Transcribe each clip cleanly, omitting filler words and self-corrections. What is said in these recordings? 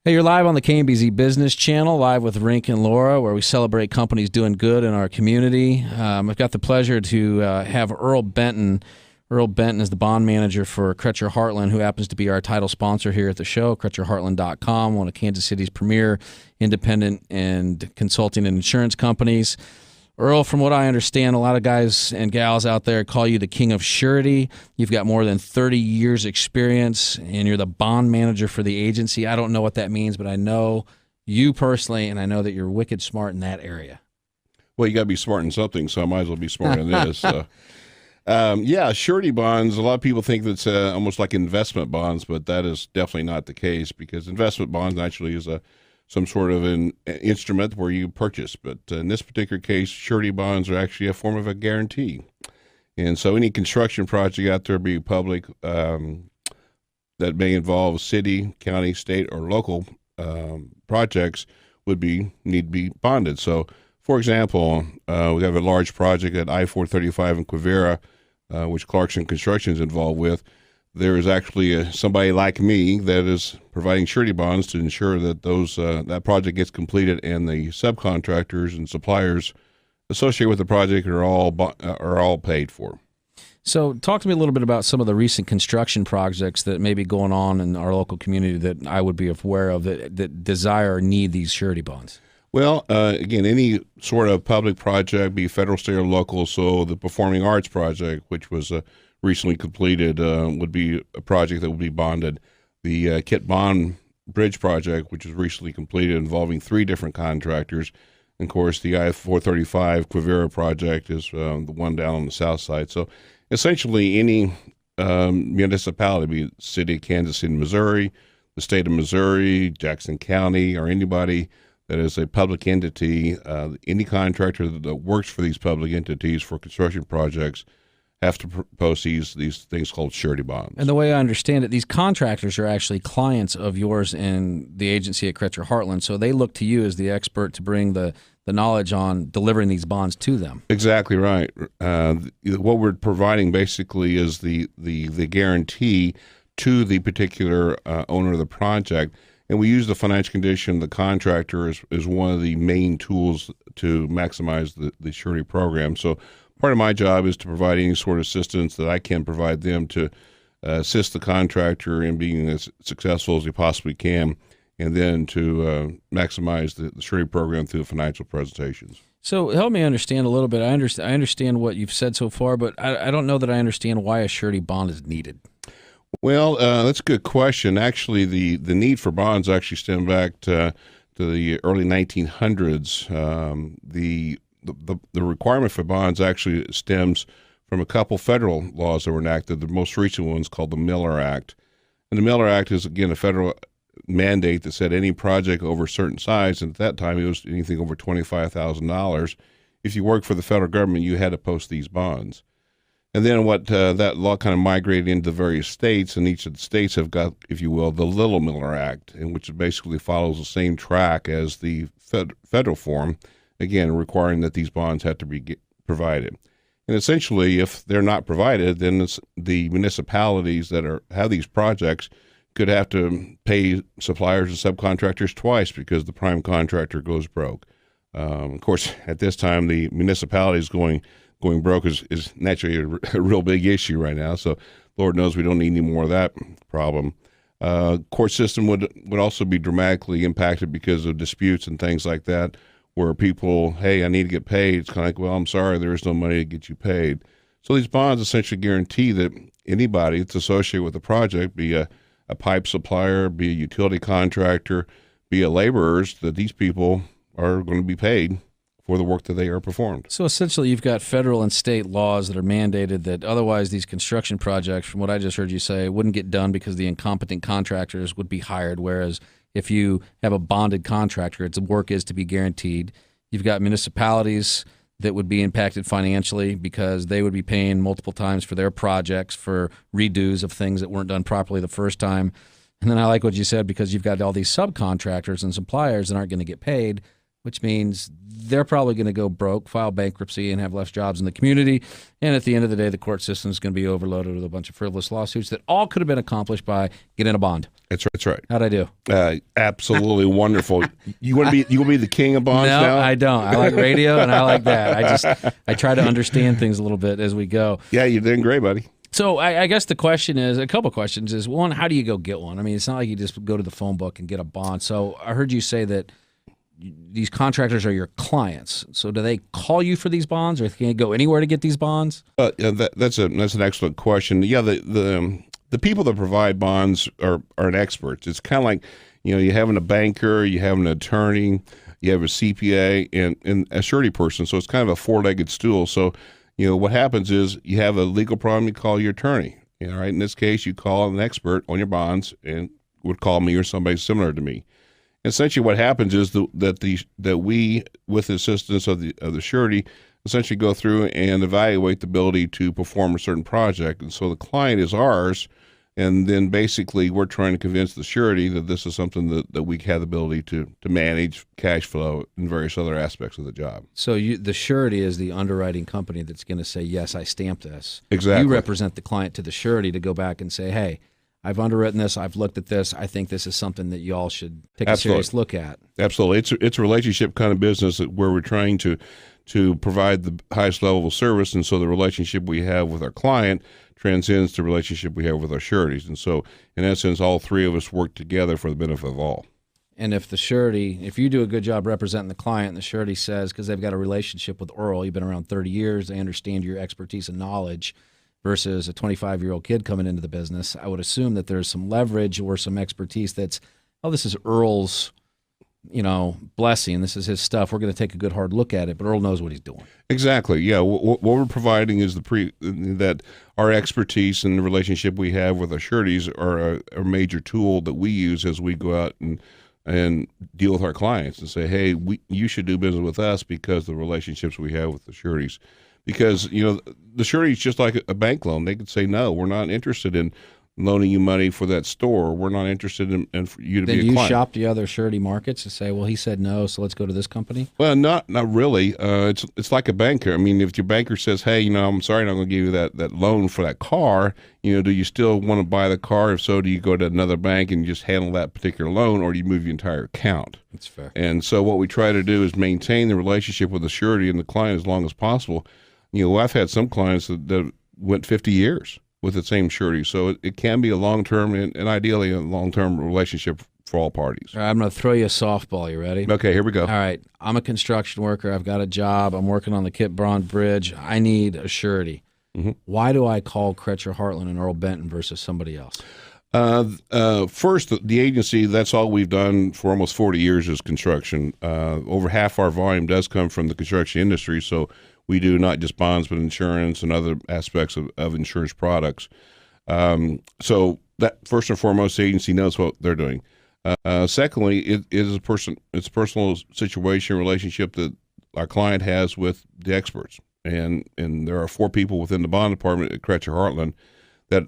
Hey, you're live on the KMBZ Business Channel, live with Rink and Laura, where we celebrate companies doing good in our community. I've got the pleasure to have Erle Benton. Erle Benton is the bond manager for Cretcher Heartland, who happens to be our title sponsor here at the show, CretcherHeartland.com, one of Kansas City's premier independent and consulting and insurance companies. Erle, from what I understand, a lot of guys and gals out there call you the king of surety. You've got more than 30 years experience, and you're the bond manager for the agency. I don't know what that means, but I know you personally, and I know that you're wicked smart in that area. Well, you got to be smart in something, so I might as well be smart in this. Yeah, surety bonds, a lot of people think that's almost like investment bonds, but that is definitely not the case, because investment bonds actually is some sort of an instrument where you purchase. But in this particular case, surety bonds are actually a form of a guarantee. And so any construction project out there, be public, that may involve city, county, state, or local projects would need to be bonded. So, for example, we have a large project at I-435 in Quivira, which Clarkson Construction is involved with. There is actually somebody like me that is providing surety bonds to ensure that that project gets completed, and the subcontractors and suppliers associated with the project are all paid for. So talk to me a little bit about some of the recent construction projects that may be going on in our local community that I would be aware of that desire or need these surety bonds. Well, again, any sort of public project, be federal, state, or local. So the Performing Arts project, which was recently completed, would be a project that would be bonded. The Kit Bond Bridge project, which was recently completed, involving 3 different contractors. And of course, the I-435 Quivira project is the one down on the south side. So essentially any municipality, be it the city of Kansas City, Missouri, the state of Missouri, Jackson County, or anybody that is a public entity, any contractor that works for these public entities for construction projects have to post these things called surety bonds. And the way I understand it, these contractors are actually clients of yours in the agency at Cretcher Heartland, so they look to you as the expert to bring the knowledge on delivering these bonds to them. Exactly right. What we're providing basically is the guarantee to the particular owner of the project, and we use the financial condition of the contractor as one of the main tools to maximize the surety program. So part of my job is to provide any sort of assistance that I can provide them to assist the contractor in being as successful as he possibly can, and then to maximize the surety program through financial presentations. So help me understand a little bit. I understand what you've said so far, but I don't know that I understand why a surety bond is needed. Well, that's a good question. Actually, the need for bonds actually stem back to the early 1900s. The requirement for bonds actually stems from a couple federal laws that were enacted. The most recent one's called the Miller Act. And the Miller Act is, again, a federal mandate that said any project over a certain size, and at that time it was anything over $25,000, if you worked for the federal government, you had to post these bonds. And then what that law kind of migrated into various states, and each of the states have got, if you will, the Little Miller Act, in which it basically follows the same track as the federal form, again, requiring that these bonds have to be provided. And essentially, if they're not provided, then the municipalities that have these projects could have to pay suppliers and subcontractors twice because the prime contractor goes broke. Of course, at this time, the municipalities going broke is naturally a real big issue right now. So Lord knows we don't need any more of that problem. Court system would also be dramatically impacted because of disputes and things like that, where people, hey, I need to get paid. It's kind of like, well, I'm sorry, there is no money to get you paid. So these bonds essentially guarantee that anybody that's associated with the project, be a pipe supplier, be a utility contractor, be a laborers, that these people are going to be paid for the work that they are performed. So essentially you've got federal and state laws that are mandated that otherwise these construction projects, from what I just heard you say, wouldn't get done because the incompetent contractors would be hired, whereas if you have a bonded contractor, its work is to be guaranteed. You've got municipalities that would be impacted financially because they would be paying multiple times for their projects for redos of things that weren't done properly the first time. And then I like what you said, because you've got all these subcontractors and suppliers that aren't going to get paid. which means they're probably going to go broke, file bankruptcy, and have less jobs in the community. And at the end of the day, the court system is going to be overloaded with a bunch of frivolous lawsuits that all could have been accomplished by getting a bond. That's right. How'd I do? Absolutely wonderful. You want to be the king of bonds now? No, I don't. I like radio, and I like that. I try to understand things a little bit as we go. Yeah, you're doing great, buddy. So I guess the question is, a couple questions is, one, how do you go get one? I mean, it's not like you just go to the phone book and get a bond. So I heard you say that these contractors are your clients. So do they call you for these bonds, or can you go anywhere to get these bonds? That's an excellent question. Yeah, the people that provide bonds are experts. It's kind of like, you having a banker, you have an attorney, you have a CPA, and a surety person. So it's kind of a four-legged stool. So, what happens is you have a legal problem, you call your attorney. Right? In this case, you call an expert on your bonds and would call me or somebody similar to me. Essentially, what happens is that we, with the assistance of the surety, essentially go through and evaluate the ability to perform a certain project. And so the client is ours, and then basically we're trying to convince the surety that this is something that we have the ability to manage cash flow and various other aspects of the job. So the surety is the underwriting company that's going to say, yes, I stamped this. Exactly. You represent the client to the surety to go back and say, hey, I've underwritten this. I've looked at this. I think this is something that you all should take a serious look at. Absolutely. It's a relationship kind of business where we're trying to provide the highest level of service, and so the relationship we have with our client transcends the relationship we have with our sureties. And so, in essence, all three of us work together for the benefit of all. And if you do a good job representing the client, and the surety says, because they've got a relationship with Erle, you've been around 30 years, they understand your expertise and knowledge, versus a 25-year-old kid coming into the business, I would assume that there's some leverage or some expertise that's, this is Erle's, blessing. This is his stuff. We're going to take a good hard look at it, but Erle knows what he's doing. Exactly. Yeah. What we're providing is that our expertise and the relationship we have with our sureties are a major tool that we use as we go out and deal with our clients and say, hey, you should do business with us because of the relationships we have with the sureties. Because, the surety is just like a bank loan. They could say, no, we're not interested in loaning you money for that store. We're not interested in for you to be a client. Then you shop the other surety markets and say, well, he said no, so let's go to this company? Well, not really. It's like a banker. I mean, if your banker says, hey, I'm sorry, I'm not going to give you that loan for that car, do you still want to buy the car? If so, do you go to another bank and just handle that particular loan, or do you move your entire account? That's fair. And so what we try to do is maintain the relationship with the surety and the client as long as possible. I've had some clients that went 50 years with the same surety. So it can be a long-term and ideally a long-term relationship for all parties. All right, I'm going to throw you a softball. You ready? Okay, here we go. All right. I'm a construction worker. I've got a job. I'm working on the Kit Braun Bridge. I need a surety. Mm-hmm. Why do I call Cretcher Heartland and Erle Benton versus somebody else? First, the agency, that's all we've done for almost 40 years is construction. Over half our volume does come from the construction industry, so we do not just bonds, but insurance and other aspects of insurance products. So that first and foremost, the agency knows what they're doing. Secondly, it's a personal situation, relationship that our client has with the experts. And there are 4 people within the bond department at Cretcher Heartland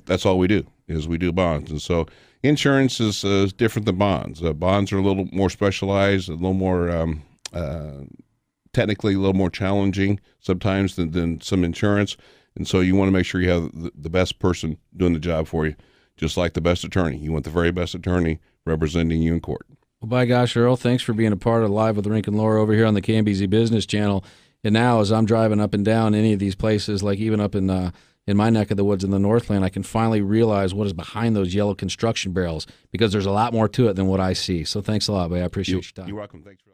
that's all we do, is we do bonds. And so insurance is different than bonds. Bonds are a little more specialized, a little more technically a little more challenging sometimes than some insurance. And so you want to make sure you have the best person doing the job for you, just like the best attorney. You want the very best attorney representing you in court. Well, by gosh, Erle, thanks for being a part of Live with Rink and Laura over here on the KMBZ Business Channel. And now as I'm driving up and down any of these places, like even up in my neck of the woods in the Northland, I can finally realize what is behind those yellow construction barrels, because there's a lot more to it than what I see. So thanks a lot, buddy. I appreciate your time. You're welcome. Thanks for